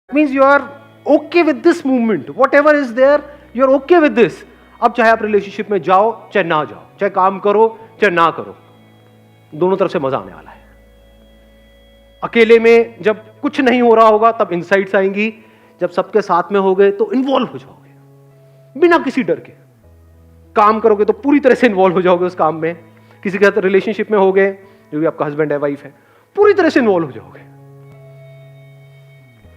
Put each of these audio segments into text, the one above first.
Means you are okay with this movement, whatever is there you are okay with this. अब चाहे आप relationship में जाओ चाहे ना जाओ, चाहे काम करो चाहे ना करो, दोनों तरफ से मजा आने वाला है। अकेले में जब कुछ नहीं हो रहा होगा तब इनसाइट्स आएंगी, जब सबके साथ में हो गए तो इन्वॉल्व हो जाओगे बिना किसी डर के। काम करोगे तो पूरी तरह से इन्वॉल्व हो जाओगे उस काम में। किसी के साथ रिलेशनशिप में हो गए, जो भी आपका हस्बैंड है वाइफ है, पूरी तरह से इन्वॉल्व हो जाओगे।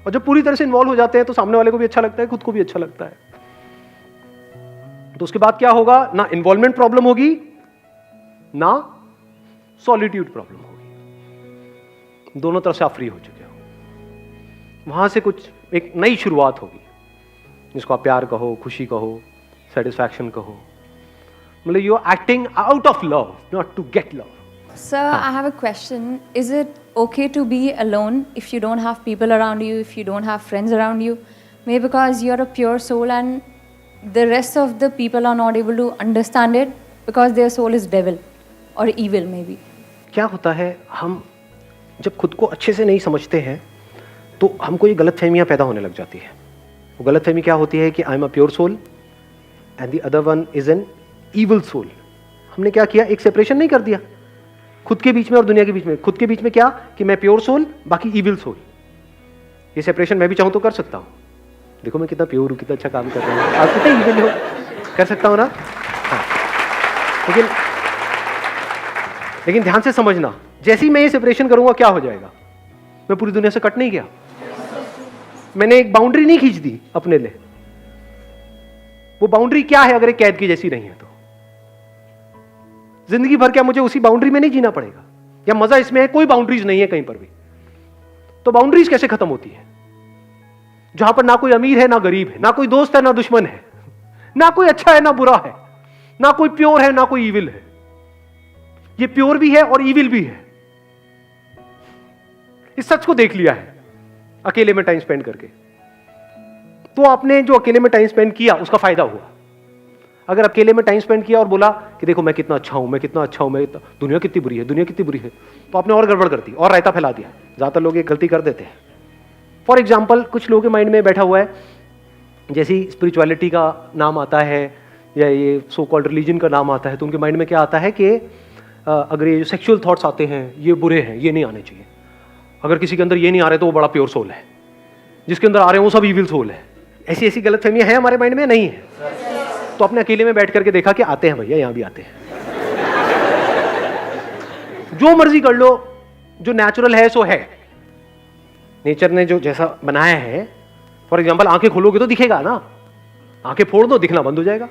और जब पूरी तरह से इन्वॉल्व हो जाते हैं तो सामने वाले को भी अच्छा लगता है, खुद को भी अच्छा लगता है। तो उसके बाद क्या होगा, ना इन्वॉल्वमेंट प्रॉब्लम होगी ना सॉलिट्यूड प्रॉब्लम होगी, दोनों तरफ से आप फ्री हो चुके हो। वहां से कुछ एक नई शुरुआत होगी, जिसको आप प्यार कहो, खुशी कहो, सेटिस्फैक्शन कहो। मतलब you are acting out of love, not to get love. Sir, I have a question. Is it okay to be alone if you don't have people around you, if you don't have friends around you? Maybe because you're a pure soul and the rest of the people are not able to understand it because their soul is devil or evil maybe. क्या होता है, हम जब खुद को अच्छे से नहीं समझते हैं तो हमको ये गलतफहमियां पैदा होने लग जाती है। वो गलतफहमी क्या होती है कि I am a pure soul and the other one is an evil soul. हमने क्या किया, एक सेपरेशन नहीं कर दिया खुद के बीच में और दुनिया के बीच में। खुद के बीच में क्या कि मैं प्योर सोल, बाकी ईविल सोल। ये सेपरेशन मैं भी चाहूं तो कर सकता हूं। देखो मैं कितना प्योर हूं, कितना अच्छा काम कर रहा हूं, आप कितने ईविल हो, कर सकता हूं ना। हाँ। लेकिन ध्यान से समझना, जैसे ही मैं ये सेपरेशन करूंगा क्या हो जाएगा, मैं पूरी दुनिया से कट नहीं गया, मैंने एक बाउंड्री नहीं खींच दी अपने लिए। वो बाउंड्री क्या है, अगर एक कैद की जैसी नहीं है तो जिंदगी भर क्या मुझे उसी बाउंड्री में नहीं जीना पड़ेगा? या मजा इसमें है कोई बाउंड्रीज नहीं है कहीं पर भी, तो बाउंड्रीज कैसे खत्म होती है? जहां पर ना कोई अमीर है ना गरीब है, ना कोई दोस्त है ना दुश्मन है, ना कोई अच्छा है ना बुरा है, ना कोई प्योर है ना कोई ईविल है। ये प्योर भी है और ईविल भी है। इस सच को देख लिया है अकेले में टाइम स्पेंड करके, तो आपने जो अकेले में टाइम स्पेंड किया उसका फायदा हुआ। अगर अकेले में टाइम स्पेंड किया और बोला कि देखो मैं कितना अच्छा हूं, मैं कितना अच्छा हूं, दुनिया कितनी बुरी है, दुनिया कितनी बुरी है, तो आपने और गड़बड़ कर दी और रायता फैला दिया। ज्यादातर लोग ये गलती कर देते हैं। फॉर एग्जाम्पल, कुछ लोगों के माइंड में बैठा हुआ है, जैसी स्पिरिचुअलिटी का नाम आता है या ये सो कॉल्ड रिलीजन का नाम आता है, तो उनके माइंड में क्या आता है कि अगर ये सेक्सुअल थॉट्स आते हैं ये बुरे हैं, ये नहीं आने चाहिए। अगर किसी के अंदर ये नहीं आ रहे तो वो बड़ा प्योर सोल है, जिसके अंदर आ रहे हैं वो सब ईविल सोल है। ऐसी ऐसी गलतफहमियां हैं हमारे माइंड में, नहीं है? तो अपने अकेले में बैठ करके देखा कि आते हैं भैया, यहां भी आते हैं। जो मर्जी कर लो, जो नेचुरल है सो है। नेचर ने जो जैसा बनाया है, फॉर एग्जाम्पल आंखें खोलोगे तो दिखेगा ना, आंखें फोड़ दो दिखना बंद हो जाएगा।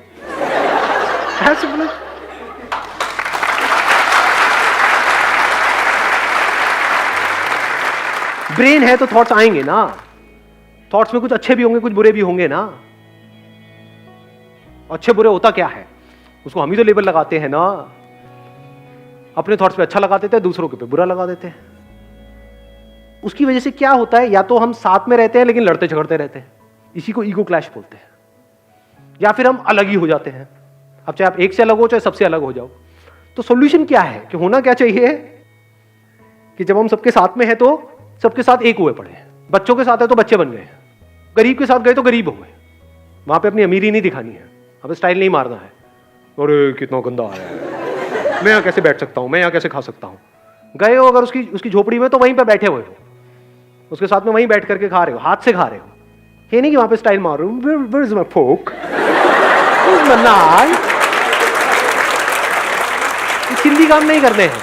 ब्रेन है तो थॉट्स आएंगे ना, थॉट्स में कुछ अच्छे भी होंगे कुछ बुरे भी होंगे ना। अच्छे बुरे होता क्या है, उसको हम ही तो लेबल लगाते हैं ना। अपने थॉट्स पे अच्छा लगा देते हैं, दूसरों के पे बुरा लगा देते हैं। उसकी वजह से क्या होता है, या तो हम साथ में रहते हैं लेकिन लड़ते झगड़ते रहते हैं, इसी को ईगो क्लैश बोलते हैं, या फिर हम अलग ही हो जाते हैं। अब चाहे आप एक से अलग हो चाहे सबसे अलग हो जाओ। तो सॉल्यूशन क्या है कि होना क्या चाहिए कि जब हम सबके साथ में हैं तो सबके साथ एक हुए पड़े। बच्चों के साथ है तो बच्चे बन गए, गरीब के साथ गए तो गरीब हो गए। वहां पे अपनी अमीरी नहीं दिखानी है, अब स्टाइल नहीं मारना है, अरे कितना गंदा आया है, मैं यहाँ कैसे बैठ सकता हूँ, मैं यहाँ कैसे खा सकता हूँ। गए हो अगर उसकी झोपड़ी में तो वहीं पे बैठे हुए हो, उसके साथ में वहीं बैठ करके खा रहे हो, हाथ से खा रहे हो। ये नहीं कि वहां पे स्टाइल मार रहे हो, where is my fork? Where's my knife? चिंदी काम नहीं करने हैं।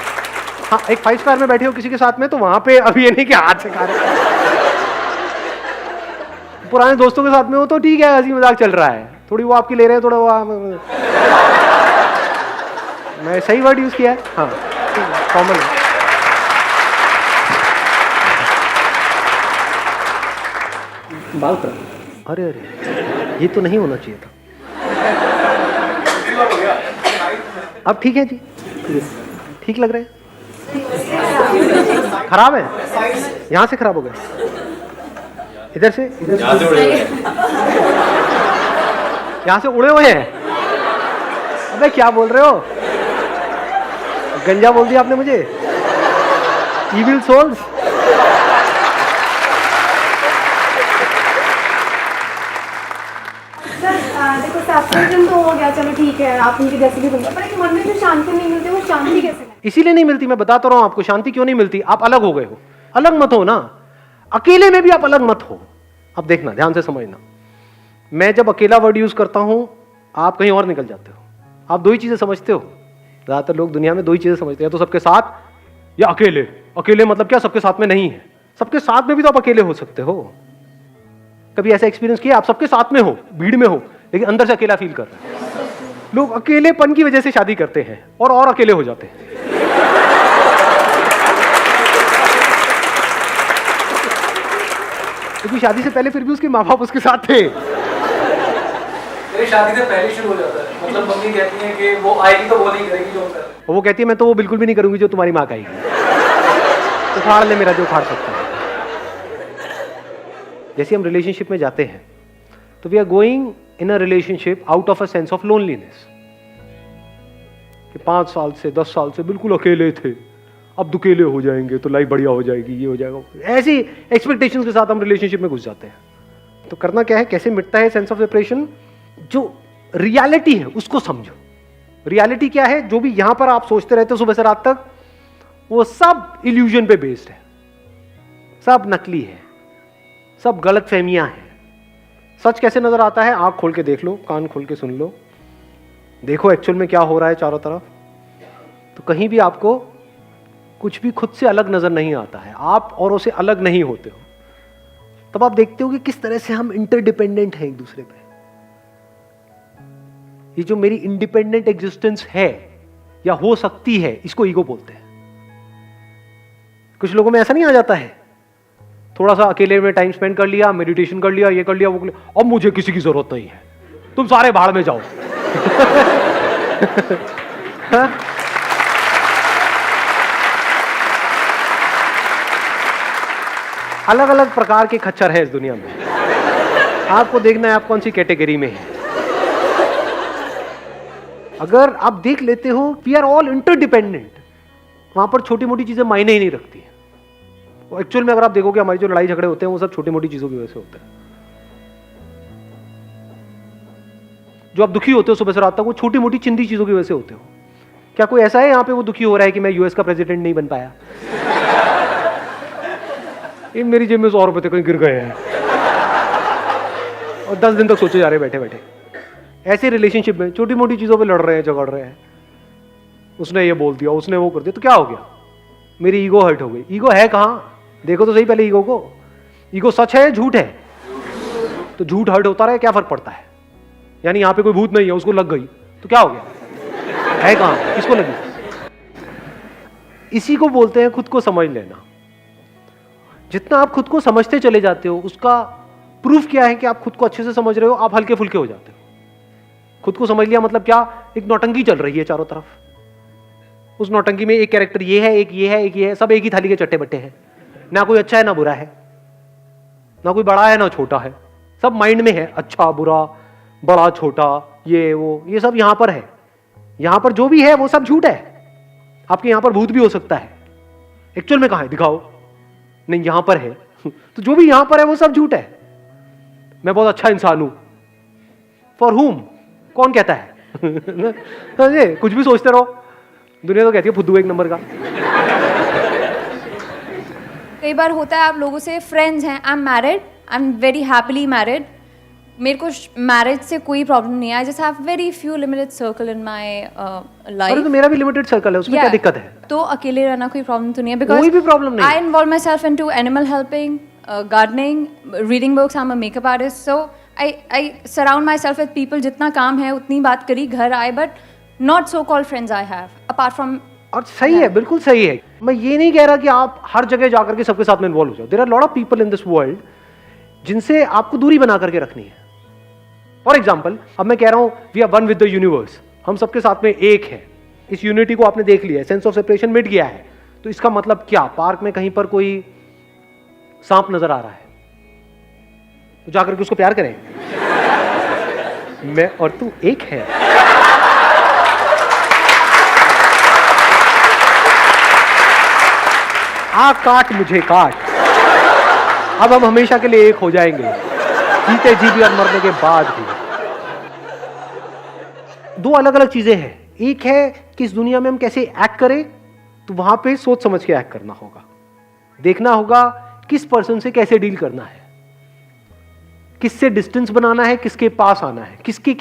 हाँ, एक 5 स्टार में बैठे हो किसी के साथ में तो वहां पे अब ये नहीं कि हाथ से खा रहे हो। पुराने दोस्तों के साथ में हो तो ठीक है, हंसी मजाक चल रहा है, थोड़ी वो आपकी ले रहे हैं, थोड़ा वो मैं सही वर्ड यूज किया है, हाँ कॉमन है। बाल कर, अरे अरे ये तो नहीं होना चाहिए था। अब ठीक है जी, ठीक लग रहे हैं। खराब है, यहां से खराब हो गए, इधर से यहां से उड़े हुए हैं। अबे क्या बोल रहे हो, गंजा बोल दिया आपने मुझे, ईविल सोल्स। देखो सेपरेशन तो हो गया, चलो ठीक है, आप उनके जैसे भी बन गए, पर एक मन में जो शांति नहीं मिलती, वो शांति कैसे लाए? इसीलिए नहीं मिलती, मैं बताता रहा हूं आपको शांति क्यों नहीं मिलती। आप अलग हो गए हो, अलग मत हो ना, अकेले में भी आप अलग मत हो। अब देखना, ध्यान से समझना, मैं जब अकेला वर्ड यूज करता हूं आप कहीं और निकल जाते हो। आप दो ही चीजें समझते हो, ज्यादातर लोग दुनिया में दो ही चीजें समझते हैं, तो सबके साथ या अकेले। अकेले मतलब क्या, सबके साथ में नहीं है, सबके साथ में भी तो आप अकेले हो सकते हो। कभी ऐसा एक्सपीरियंस किया आप सबके साथ में हो, भीड़ में हो, लेकिन अंदर से अकेला फील कर रहे हैं? लोग अकेलेपन की वजह से शादी करते हैं और अकेले हो जाते हैं। क्योंकि शादी से पहले फिर भी उसके माँ बाप उसके साथ थे। मेरी शादी से पहले शुरू हो जाता है, मतलब मम्मी कहती है कि वो आएगी तो वो नहीं करेगी जो कर रही है। और वो कहती है मैं तो वो बिल्कुल भी नहीं करूंगी जो तुम्हारी माँ कहेगी। उखाड़ ले मेरा जो उखाड़ सकता है। जैसे हम रिलेशनशिप में जाते हैं तो we are going in a relationship out of a sense of loneliness, कि 5 साल से 10 साल से बिल्कुल अकेले थे, अब दुकेले हो जाएंगे तो लाइफ बढ़िया हो जाएगी, ये हो जाएगा, ऐसी एक्सपेक्टेशंस के साथ हम रिलेशनशिप में घुस जाते हैं। तो करना क्या है, कैसे मिटता है सेंस ऑफ सेपरेशन? जो रियलिटी है उसको समझो। रियलिटी क्या है? जो भी यहां पर आप सोचते रहते हो सुबह से रात तक, वो सब इल्यूजन पे बेस्ड है, सब नकली है, सब गलत फहमियां हैं। सच कैसे नजर आता है? आंख खोल के देख लो, कान खोल के सुन लो, देखो एक्चुअल में क्या हो रहा है चारों तरफ। तो कहीं भी आपको कुछ भी खुद से अलग नजर नहीं आता है, आप और उसे अलग नहीं होते हो। तब आप देखते हो कि किस तरह से हम इंटरडिपेंडेंट हैं एक दूसरे पे। ये जो मेरी इंडिपेंडेंट एग्जिस्टेंस है या हो सकती है, इसको ईगो बोलते हैं। कुछ लोगों में ऐसा नहीं आ जाता है, थोड़ा सा अकेले में टाइम स्पेंड कर लिया, मेडिटेशन कर लिया, ये कर लिया, वो कर लिया, अब मुझे किसी की जरूरत नहीं है, तुम सारे भाड़ में जाओ। हाँ? अलग अलग प्रकार के खच्चर है इस दुनिया में, आपको देखना है आप कौन सी कैटेगरी में है। अगर आप देख लेते हो वी आर ऑल इंटरडिपेंडेंट, वहां पर छोटी मोटी चीजें मायने ही नहीं रखती है। एक्चुअल में अगर आप देखोगे हमारी जो लड़ाई झगड़े होते हैं वो सब छोटी मोटी चीजों की वजह से होते हैं। जो आप दुखी होते हो सुबह से रात तक, वो छोटी मोटी चिंदी चीजों की वजह से होते हो। क्या कोई ऐसा है यहाँ पे वो दुखी हो रहा है कि मैं यूएस का प्रेसिडेंट नहीं बन पाया? इन मेरी जेब में 100 रुपए थे कहीं गिर गए हैं और 10 दिन तक सोचे जा रहे बैठे बैठे। ऐसे रिलेशनशिप में छोटी मोटी चीजों पे लड़ रहे हैं, झगड़ रहे हैं, उसने ये बोल दिया, उसने वो कर दिया, तो क्या हो गया? मेरी ईगो हर्ट हो गई। ईगो है कहां? देखो तो सही पहले ईगो को। ईगो सच है झूठ है? तो झूठ हर्ट होता रहे, क्या फर्क पड़ता है? यानी यहां पे कोई भूत नहीं है, उसको लग गई तो क्या हो गया? है कहां? किसको लगी? इसी को बोलते हैं खुद को समझ लेना। जितना आप खुद को समझते चले जाते हो उसका प्रूफ क्या है कि आप खुद को अच्छे से समझ रहे हो, आप हल्के फुल्के हो जाते हो। खुद को समझ लिया मतलब क्या? एक नौटंकी चल रही है चारों तरफ, उस नौटंकी में एक कैरेक्टर ये है, एक ये है, एक ये है, सब एक ही थाली के चट्टे बट्टे हैं। ना कोई अच्छा है ना बुरा है, ना कोई बड़ा है ना छोटा है, सब माइंड में है, अच्छा बुरा, बड़ा छोटा, ये वो, ये सब यहां पर है। यहां पर जो भी है वो सब झूठ है। आपके यहां पर भूत भी हो सकता है, एक्चुअल में कहां है दिखाओ? नहीं यहां पर है। तो जो भी यहां पर है वो सब झूठ है। मैं बहुत अच्छा इंसान हूं, फॉर हुम? कौन कहता है? कुछ भी सोचते रहो, दुनिया तो कहती है फुद्दू एक नंबर का। कई बार होता है आप लोगों से फ्रेंड्स हैं, I am married, I am very happily married, मेरे को मैरिज से कोई प्रॉब्लम नहीं है, I just have very few limited circle in my life. अरे तो मेरा भी लिमिटेड सर्कल है, उसमें क्या दिक्कत है? तो अकेले रहना कोई प्रॉब्लम तो नहीं है, बिकॉज कोई भी प्रॉब्लम नहीं। I involve my self into animal helping, gardening, reading books, I am a makeup artist, so I surround my self with people. जितना काम है उतनी बात करी, घर आए, but not so called friends I have apart from. और सही है, बिल्कुल सही है। मैं ये नहीं कह रहा कि आप हर जगह जाकर के सबके साथ में इन्वॉल्व हो जाओ। There are lot of people in this world जिनसे आपको दूरी बना करके रखनी है। फॉर एग्जाम्पल, अब मैं कह रहा हूं we are one with the universe, हम सबके साथ में एक है। इस यूनिटी को आपने देख लिया है, सेंस ऑफ सेपरेशन मिट गया है। तो इसका मतलब क्या? पार्क में कहीं पर कोई सांप नजर आ रहा है तो जाकर के उसको प्यार करें। मैं और तू एक है। आ काट मुझे काट, अब हम हमेशा के लिए एक हो जाएंगे, जीते जी भी और मरने के बाद भी। दो अलग अलग चीजें हैं। एक है कि इस दुनिया में हम कैसे एक्ट करें, तो वहां पे सोच समझ के एक्ट करना होगा, देखना होगा किस पर्सन से कैसे डील करना है, किससे डिस्टेंस बनाना है, किसके पास आना है, किसके